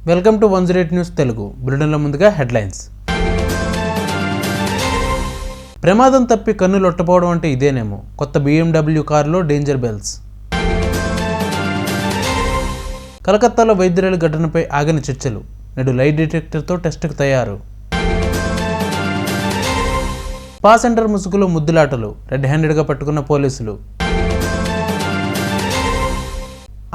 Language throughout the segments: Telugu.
Welcome to 108 news Telugu. బులెటిన్లో ముందుగా హెడ్లైన్స్. ప్రమాదం తప్పి కన్ను లొట్టపోవడం అంటే ఇదేనేమో. కొత్త BMW కారులో డేంజర్ బెల్స్. కలకత్తాలో వైద్యురాలి ఘటనపై ఆగని చర్చలు. నేడు లైట్ డిటెక్టర్తో టెస్టుకు తయారు. స్పా సెంటర్ ముసుగులో ముద్దులాటలు. రెడ్ హ్యాండెడ్గా పట్టుకున్న పోలీసులు.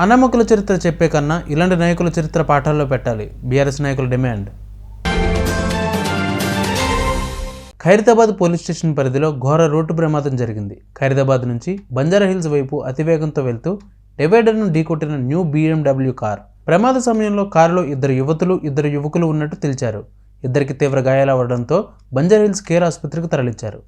అనామకుల చరిత్ర చెప్పే కన్నా ఇలాంటి నాయకుల చరిత్ర పాఠాల్లో పెట్టాలి. బీఆర్ఎస్ నాయకుల డిమాండ్. ఖైరతాబాద్ పోలీస్ స్టేషన్ పరిధిలో ఘోర రోడ్డు ప్రమాదం జరిగింది. ఖైరతాబాద్ నుంచి బంజారాహిల్స్ వైపు అతివేగంతో వెళ్తూ డివైడర్ను ఢీకొట్టిన న్యూ BMW కార్. ప్రమాద సమయంలో కారులో ఇద్దరు యువకులు ఉన్నట్టు తెలిచారు. ఇద్దరికి తీవ్ర గాయాలవడంతో బంజారాహిల్స్ కేర్ ఆసుపత్రికి తరలించారు.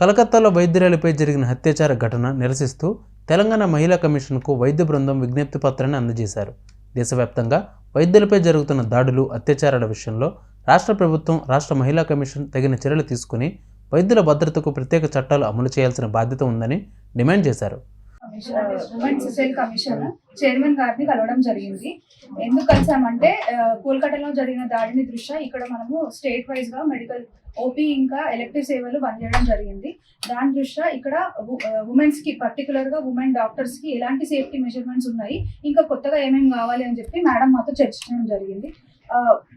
కలకత్తాలో వైద్యురాలిపై జరిగిన అత్యాచార ఘటన నిరసిస్తూ తెలంగాణ మహిళా కమిషన్కు వైద్య బృందం విజ్ఞప్తి పత్రాన్ని అందజేశారు. దేశవ్యాప్తంగా వైద్యులపై జరుగుతున్న దాడులు, అత్యాచారాల విషయంలో రాష్ట్ర ప్రభుత్వం, రాష్ట్ర మహిళా కమిషన్ తగిన చర్యలు తీసుకుని వైద్యుల భద్రతకు ప్రత్యేక చట్టాలు అమలు చేయాల్సిన బాధ్యత ఉందని డిమాండ్ చేశారు. ఉమెన్స్ సెల్ కమిషన్ చైర్మన్ గారిని కలవడం జరిగింది. ఎందుకు కలిసామంటే కోల్కతాలో జరిగిన దాడిని దృష్ట్యా ఇక్కడ మనము స్టేట్ వైజ్ గా మెడికల్ ఓపీ ఇంకా ఎలక్టివ్ సేవలు బంద్ చేయడం జరిగింది. దాని దృష్ట్యా ఇక్కడ ఉమెన్స్ కి పర్టికులర్ గా ఉమెన్ డాక్టర్స్ కి ఎలాంటి సేఫ్టీ మెజర్మెంట్స్ ఉన్నాయి, ఇంకా కొత్తగా ఏమేమి కావాలి అని చెప్పి మేడం మాతో చర్చించడం జరిగింది.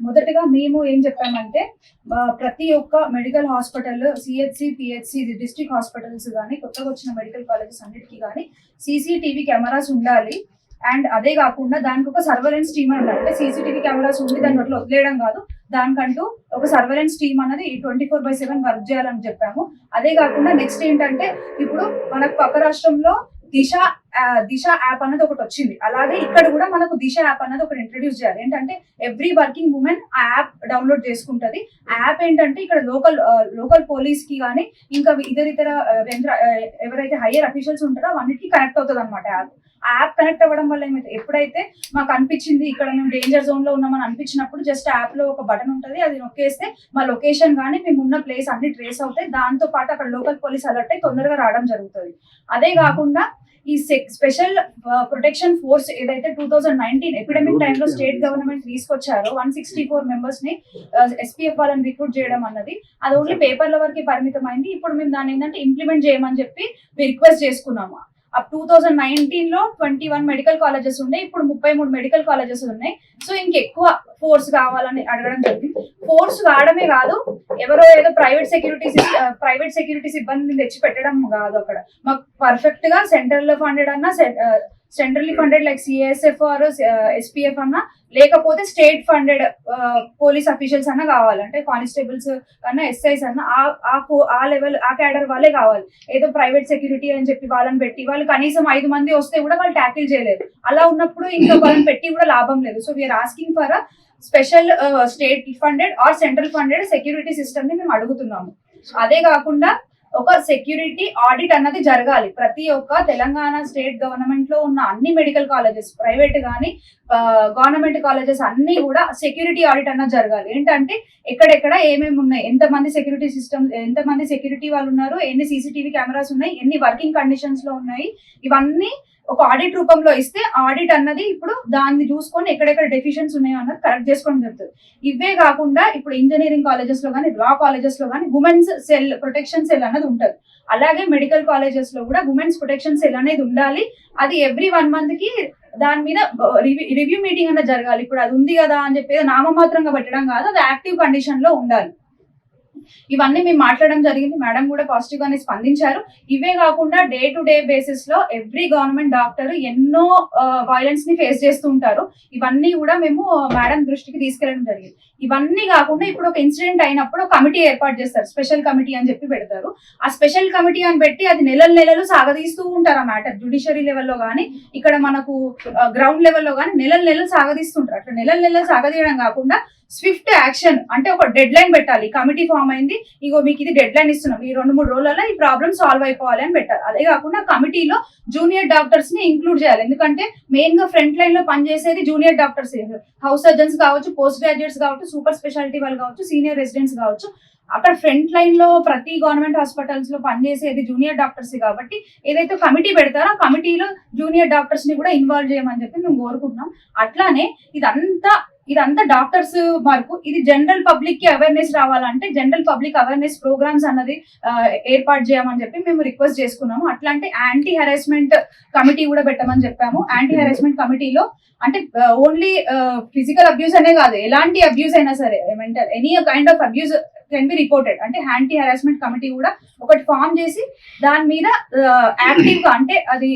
మొదటగా మేము ఏం చెప్పామంటే ప్రతి ఒక్క medical hospital, CHC, PHC, district hospitals కానీ కొత్తగా వచ్చిన మెడికల్ కాలేజెస్ అన్నిటికీ కానీ CCTV కెమెరాస్ ఉండాలి. అండ్ అదే కాకుండా దానికి ఒక సర్వేలెన్స్ టీమ్ అని ఉండాలి. అంటే CCTV కెమెరాస్ ఉండి దాన్ని అట్లా వదిలేయడం కాదు, దానికంటూ ఒక సర్వేలెన్స్ టీమ్ అనేది 24/7 వర్క్ చేయాలని చెప్పాము. అదే కాకుండా నెక్స్ట్ ఏంటంటే ఇప్పుడు మనకు పక్క రాష్ట్రంలో దిశ యాప్ అన్నది ఒకటి వచ్చింది. అలాగే ఇక్కడ కూడా మనకు దిశ యాప్ అన్నది ఒకటి ఇంట్రడ్యూస్ చేయాలి. ఏంటంటే ఎవ్రీ వర్కింగ్ ఉమెన్ ఆ యాప్ డౌన్లోడ్ చేసుకుంటది. ఆ యాప్ ఏంటంటే ఇక్కడ లోకల్ పోలీస్ కి కానీ ఇంకా ఇతర ఎవరైతే హైయర్ అఫీషియల్స్ ఉంటారో అవన్నిటికీ కనెక్ట్ అవుతుంది అనమాట యాప్. ఆ యాప్ కనెక్ట్ అవ్వడం వల్ల ఏమైతే ఎప్పుడైతే మాకు అనిపించింది ఇక్కడ మేము డేంజర్ జోన్ లో ఉన్నామని అనిపించినప్పుడు జస్ట్ యాప్ లో ఒక బటన్ ఉంటుంది, అది నొక్కేస్తే మా లొకేషన్ కానీ మేము ఉన్న ప్లేస్ అన్ని ట్రేస్ అవుతాయి. దాంతో పాటు అక్కడ లోకల్ పోలీస్ అలర్ట్ అయి తొందరగా రావడం జరుగుతుంది. అదే కాకుండా ఈ స్పెషల్ ప్రొటెక్షన్ ఫోర్స్ ఏదైతే 2019 ఎపిడమిక్ టైంలో స్టేట్ గవర్నమెంట్ తీసుకొచ్చారో 164 మెంబర్స్ ని SPF వాళ్ళని రిక్రూట్ చేయడం అన్నది అది ఓన్లీ పేపర్ల వరకు పరిమితం అయింది. ఇప్పుడు మేము దాన్ని ఏంటంటే ఇంప్లిమెంట్ చేయమని చెప్పి రిక్వెస్ట్ చేసుకున్నాము. 2019 లో 21 మెడికల్ కాలేజెస్ ఉన్నాయి, ఇప్పుడు 33 మెడికల్ కాలేజెస్ ఉన్నాయి. సో ఇంకెక్కువ ఫోర్స్ కావాలని అడగడం జరిగింది. ఫోర్స్ కావడమే కాదు, ఎవరో ఏదో ప్రైవేట్ సెక్యూరిటీ సిబ్బందిని తెచ్చి పెట్టడం కాదు. అక్కడ మాకు పర్ఫెక్ట్ గా సెంట్రల్ ఫండెడ్ అన్నా, centrally funded like CSF or SPF అన్నా, లేకపోతే స్టేట్ ఫండెడ్ పోలీస్ అఫీషియల్స్ అన్నా కావాలి. అంటే కానిస్టేబుల్స్ అన్నా, SIs అన్నా ఆ లెవెల్ ఆ క్యాడర్ వాళ్ళే కావాలి. ఏదో ప్రైవేట్ సెక్యూరిటీ అని చెప్పి వాళ్ళని పెట్టి వాళ్ళు కనీసం 5 మంది వస్తే కూడా వాళ్ళు ట్యాకిల్ చేయలేరు. అలా ఉన్నప్పుడు ఇంకా వాళ్ళని పెట్టి కూడా లాభం లేదు. So we're asking for special state funded or central funded security system ని మేము అడుగుతున్నాము. అదే కాకుండా ఒక సెక్యూరిటీ ఆడిట్ అన్నది జరగాలి. ప్రతి ఒక్క తెలంగాణ స్టేట్ గవర్నమెంట్ లో ఉన్న అన్ని మెడికల్ కాలేజెస్, ప్రైవేట్ కానీ గవర్నమెంట్ కాలేజెస్ అన్ని కూడా సెక్యూరిటీ ఆడిట్ అన్నది జరగాలి. ఏంటంటే ఎక్కడెక్కడ ఏమేమి ఉన్నాయి, ఎంతమంది సెక్యూరిటీ వాళ్ళు ఉన్నారు, ఎన్ని CCTV కెమెరాస్ ఉన్నాయి, ఎన్ని వర్కింగ్ కండిషన్స్ లో ఉన్నాయి, ఇవన్నీ ఒక ఆడిట్ రూపంలో ఇస్తే ఆడిట్ అన్నది ఇప్పుడు దాన్ని చూసుకొని ఎక్కడెక్కడ డెఫిషియన్స్ ఉన్నాయో అన్నది కరెక్ట్ చేసుకోవడం జరుగుతుంది. ఇవే కాకుండా ఇప్పుడు ఇంజనీరింగ్ కాలేజెస్ లో కానీ, లా కాలేజెస్ లో కానీ ఉమెన్స్ సెల్ ప్రొటెక్షన్ సెల్ అన్నది ఉంటుంది. అలాగే మెడికల్ కాలేజెస్ లో కూడా ఉమెన్స్ ప్రొటెక్షన్ సెల్ అనేది ఉండాలి. అది ఎవ్రీ 1 month కి దాని మీద రివ్యూ మీటింగ్ అన్నది జరగాలి. ఇప్పుడు అది ఉంది కదా అని చెప్పి నామమాత్రంగా పెట్టడం కాదు, అది యాక్టివ్ కండిషన్ లో ఉండాలి. ఇవన్నీ మేము మాట్లాడడం జరిగింది. మేడం కూడా పాజిటివ్ గానే స్పందించారు. ఇవే కాకుండా డే టు డే బేసిస్ లో ఎవ్రీ గవర్నమెంట్ డాక్టర్ ఎన్నో వైలెన్స్ ని ఫేస్ చేస్తూ ఉంటారు. ఇవన్నీ కూడా మేము మేడం దృష్టికి తీసుకెళ్లడం జరిగింది. ఇవన్నీ కాకుండా ఇప్పుడు ఒక ఇన్సిడెంట్ అయినప్పుడు కమిటీ ఏర్పాటు చేస్తారు, స్పెషల్ కమిటీ అని చెప్పి పెడతారు. ఆ స్పెషల్ కమిటీ అని పెట్టి అది నెలలు సాగదీస్తూ ఉంటారు. ఆ మ్యాటర్ జ్యుడిషియరీ లెవెల్లో కానీ, ఇక్కడ మనకు గ్రౌండ్ లెవెల్లో కానీ నెలలు సాగదీస్తుంటారు. అట్లా నెలలు సాగదీయడం కాకుండా స్విఫ్ట్ యాక్షన్ అంటే ఒక డెడ్ లైన్ పెట్టాలి. కమిటీ ఫామ్ అయింది, ఇగో మీకు ఇది డెడ్ లైన్ ఇస్తున్నాం, ఈ 2-3 రోజులలో ఈ ప్రాబ్లమ్ సాల్వ్ అయిపోవాలి అని పెట్టాలి. అదే కాకుండా కమిటీలో జూనియర్ డాక్టర్స్ ని ఇంక్లూడ్ చేయాలి. ఎందుకంటే మెయిన్ గా ఫ్రంట్ లైన్ లో పనిచేసేది జూనియర్ డాక్టర్స్, హౌస్ సర్జన్స్ కావచ్చు, పోస్ట్ గ్రాడ్యుయేట్స్ కావచ్చు, సూపర్ స్పెషాలిటీ వాళ్ళు కావచ్చు, సీనియర్ రెసిడెంట్స్ కావచ్చు. అక్కడ ఫ్రంట్ లైన్ లో ప్రతి గవర్నమెంట్ హాస్పిటల్స్ లో పనిచేసేది జూనియర్ డాక్టర్స్ కాబట్టి ఏదైతే కమిటీ పెడతారో ఆ కమిటీలో జూనియర్ డాక్టర్స్ ని కూడా ఇన్వాల్వ్ చేయమని చెప్పి మేము కోరుకుంటున్నాం. అట్లానే ఇదంతా డాక్టర్స్ వరకు ఇది జనరల్ పబ్లిక్ కి అవేర్నెస్ రావాలంటే జనరల్ పబ్లిక్ అవేర్నెస్ ప్రోగ్రామ్స్ అన్నది ఏర్పాటు చేయమని చెప్పి మేము రిక్వెస్ట్ చేసుకున్నాము. అట్లాంటి యాంటీ హెరాస్మెంట్ కమిటీ కూడా పెట్టమని చెప్పాము. యాంటీ హెరాస్మెంట్ కమిటీలో అంటే ఓన్లీ ఫిజికల్ అబ్యూస్ అనే కాదు, ఎలాంటి అబ్యూస్ అయినా సరే, mental any kind of abuse can be reported. అంటే యాంటీ హెరాస్మెంట్ కమిటీ కూడా ఒకటి ఫామ్ చేసి దాని మీద యాక్టివ్ గా, అంటే అది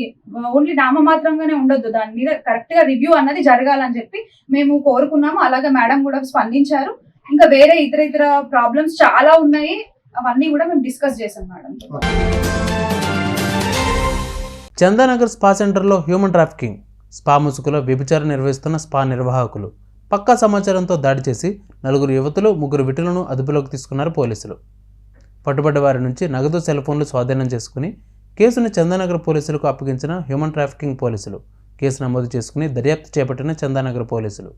ఓన్లీ నామమాత్రంగానే ఉండొద్దు, దాని మీద కరెక్ట్ గా రివ్యూ అన్నది జరగాలని చెప్పి మేము కోరుకున్నాము. అలాగే మేడం కూడా స్పందించారు. ఇంకా వేరే ఇతర ప్రాబ్లమ్స్ చాలా ఉన్నాయి, అవన్నీ కూడా మేము డిస్కస్ చేసాం మేడం. చందానగర్ స్పా సెంటర్లో హ్యూమన్ ట్రాఫికింగ్, స్పా ముసుగులో వ్యభిచారం నిర్వహిస్తున్న స్పా నిర్వాహకులు. పక్కా సమాచారంతో దాడి చేసి 4 యువతులు 3 విటులను అదుపులోకి తీసుకున్నారు పోలీసులు. పట్టుబడ్డ వారి నుంచి నగదు సెల్ ఫోన్లు స్వాధీనం చేసుకుని కేసును చందానగర్ పోలీసులకు అప్పగించిన హ్యూమన్ ట్రాఫికింగ్ పోలీసులు. కేసు నమోదు చేసుకుని దర్యాప్తు చేపట్టిన చందానగర్ పోలీసులు.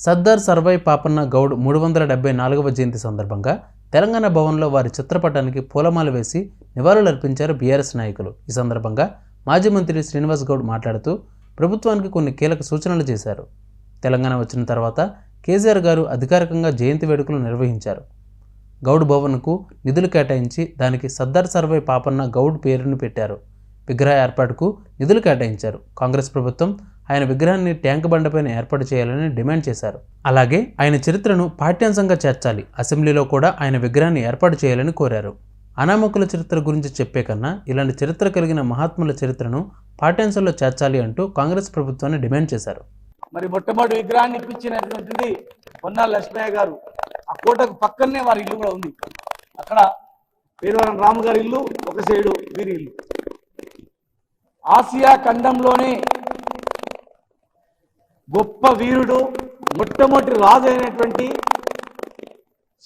సర్దార్ సర్వాయి పాపన్న గౌడ్ 374వ జయంతి సందర్భంగా తెలంగాణ భవన్లో వారి చిత్రపటానికి పూలమాల వేసి నివాళులర్పించారు బీఆర్ఎస్ నాయకులు. ఈ సందర్భంగా మాజీ మంత్రి శ్రీనివాస్ గౌడ్ మాట్లాడుతూ ప్రభుత్వానికి కొన్ని కీలక సూచనలు చేశారు. తెలంగాణ వచ్చిన తర్వాత కేసీఆర్ గారు అధికారికంగా జయంతి వేడుకలు నిర్వహించారు. గౌడ్ భవన్కు నిధులు కేటాయించి దానికి సర్దార్ సర్వాయి పాపన్న గౌడ్ పేరును పెట్టారు. విగ్రహ ఏర్పాటుకు నిధులు కేటాయించారు. కాంగ్రెస్ ప్రభుత్వం ఆయన విగ్రహాన్ని ట్యాంక్ బండపైన ఏర్పాటు చేయాలని డిమాండ్ చేశారు. అలాగే ఆయన చరిత్రను పాఠ్యాంశంగా చేర్చాలి, అసెంబ్లీలో కూడా ఆయన విగ్రహాన్ని ఏర్పాటు చేయాలని కోరారు. అనామకుల చరిత్ర గురించి చెప్పే కన్నా ఇలాంటి చరిత్ర కలిగిన మహాత్ముల చరిత్రను పాఠ్యాంశంలో చేర్చాలి అంటూ కాంగ్రెస్ ప్రభుత్వాన్ని డిమాండ్ చేశారు. మరి మొట్టమొదటి విగ్రహాన్ని ఇప్పించినటువంటిది పొన్నాల లక్ష్మయ్య గారు. ఆ కోటకు పక్కనే వారి ఇల్లు కూడా ఉంది. అక్కడ పేరువరం రాము గారి ఇల్లు, ఒక సైడు వీరి ఇల్లు. ఆసియా ఖండంలోనే గొప్ప వీరుడు, మొట్టమొదటి రాజు అయినటువంటి,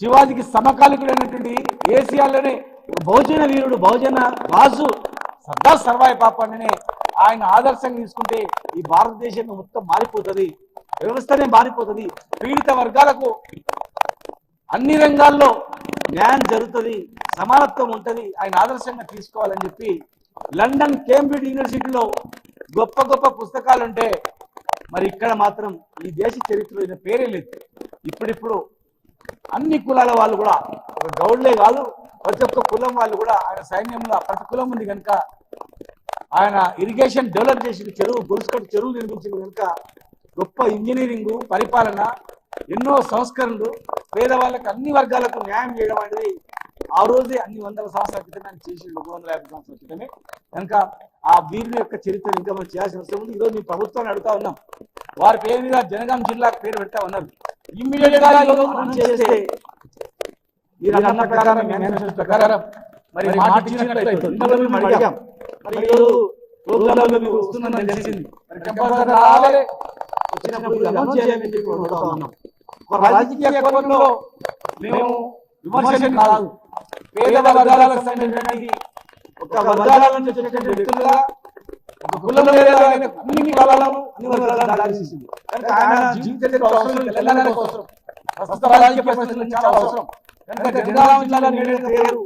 శివాజీకి సమకాలికుడైనటువంటి, ఏసియాలోనే బహుజన వీరుడు, బహుజన రాజు సర్దార్ సర్వాయి పాపన్ననే ఆయన ఆదర్శంగా తీసుకుంటే ఈ భారతదేశం మొత్తం మారిపోతుంది, వ్యవస్థనే మారిపోతుంది, పీడిత వర్గాలకు అన్ని రంగాల్లో న్యాయం జరుగుతుంది, సమానత్వం ఉంటుంది, ఆయన ఆదర్శంగా తీసుకోవాలని చెప్పి లండన్ కేంబ్రిడ్జ్ యూనివర్సిటీలో గొప్ప గొప్ప పుస్తకాలు ఉంటే మరి ఇక్కడ మాత్రం ఈ దేశ చరిత్రలో పేరే లేదు. ఇప్పుడిప్పుడు అన్ని కులాల వాళ్ళు కూడా, ఒక గౌడ్లే కాదు ప్రతి ఒక్క కులం వాళ్ళు కూడా ఆయన సైన్యంలో ప్రతి కులం ఉంది కనుక ఆయన ఇరిగేషన్ డెవలప్ చేసి గొలుసుకట్టు చెరువులు నిర్మించిన కనుక గొప్ప ఇంజనీరింగ్, పరిపాలన, ఎన్నో సంస్కరణలు, పేదవాళ్ళకి అన్ని వర్గాలకు న్యాయం చేయడం అనేది ఆ రోజే అన్ని వందల సంవత్సరాల క్రితం ఆయన చేసి 350 సంవత్సరాల క్రితమే కనుక ఆ వీరుని యొక్క చరిత్ర ఇంకా మనం చేయాల్సిన అవసరం ఉంది. ఈరోజు మీ ప్రభుత్వాన్ని అడుగుతా ఉన్నాం, వారి పేరు మీద జనగాం జిల్లాకు పేరు పెడతా ఉన్నారు. ఇమ్మీడియట్ గా చేస్తే ఈ రకం ప్రకారం ప్రకారం మరి మాట అడిగాం. మరి ఈరోజు ప్రోగ్రాంలో మీకు వస్తుందని తెలిసింది. మరి కంపల్సరీ రావాలి, వచ్చినప్పుడు అనౌన్స్ చేయాలని చెప్పి కోరుతా ఉన్నాం. ఒక రాజకీయ కోణంలో మేము విమర్శనం కాదు, పేద వర్గాలకు సంబంధించినటువంటి ఒక వర్గాల నుంచి వచ్చినటువంటి వ్యక్తులుగా ఒక కులంలో అన్ని కులాలను అన్ని వర్గాలను దాడిస్తుంది కనుక ఆయన జీవితం అవసరం, తెలంగాణ అవసరం, ప్రస్తుత రాజకీయ పరిస్థితుల నుంచి చాలా అవసరం కనుక జనగాం జిల్లాలో నేడే పేరు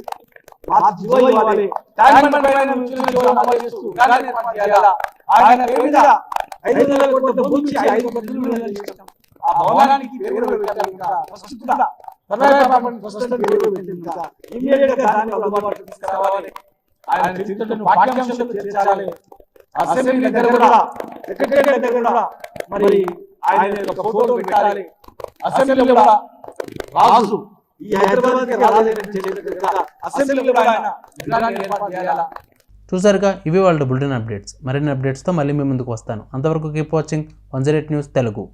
మా జీవో ఇవ్వాలి, ట్యాంక్ బండ్ పైన జీవో అమలు చేస్తూ గాలిని ఏర్పాటు చేయాలా, ఆయన పేరు మీద 500 కోట్ల భూమి 5 కోట్ల నిధులు చేస్తాం. ఆ భవనానికి పేరు పెట్టాలి. ఇంకా ప్రస్తుత సర్వాయి పాపన్న ప్రస్తుత పేరు పెట్టింది. ఇమ్మీడియట్ గా దాన్ని అందుబాటులోకి తీసుకురావాలి, ఆయన చరిత్రను పాఠ్యాంశంలో చేర్చాలి. అసెంబ్లీ దగ్గర కూడా, సెక్రటేరియట్ దగ్గర కూడా మరి ఆయన యొక్క ఫోటో పెట్టాలి. అసెంబ్లీలో కూడా రాజు ఈ హైదరాబాద్ అసెంబ్లీలో కూడా ఆయన విగ్రహాన్ని ఏర్పాటు చేయాలా. చూసారుగా, ఇవి వాళ్ళ బులెటిన్ అప్డేట్స్. మరిన్ని అప్డేట్స్తో మళ్ళీ మీ ముందుకు వస్తాను. అంతవరకు కీప్ వాచింగ్ 108 న్యూస్ తెలుగు.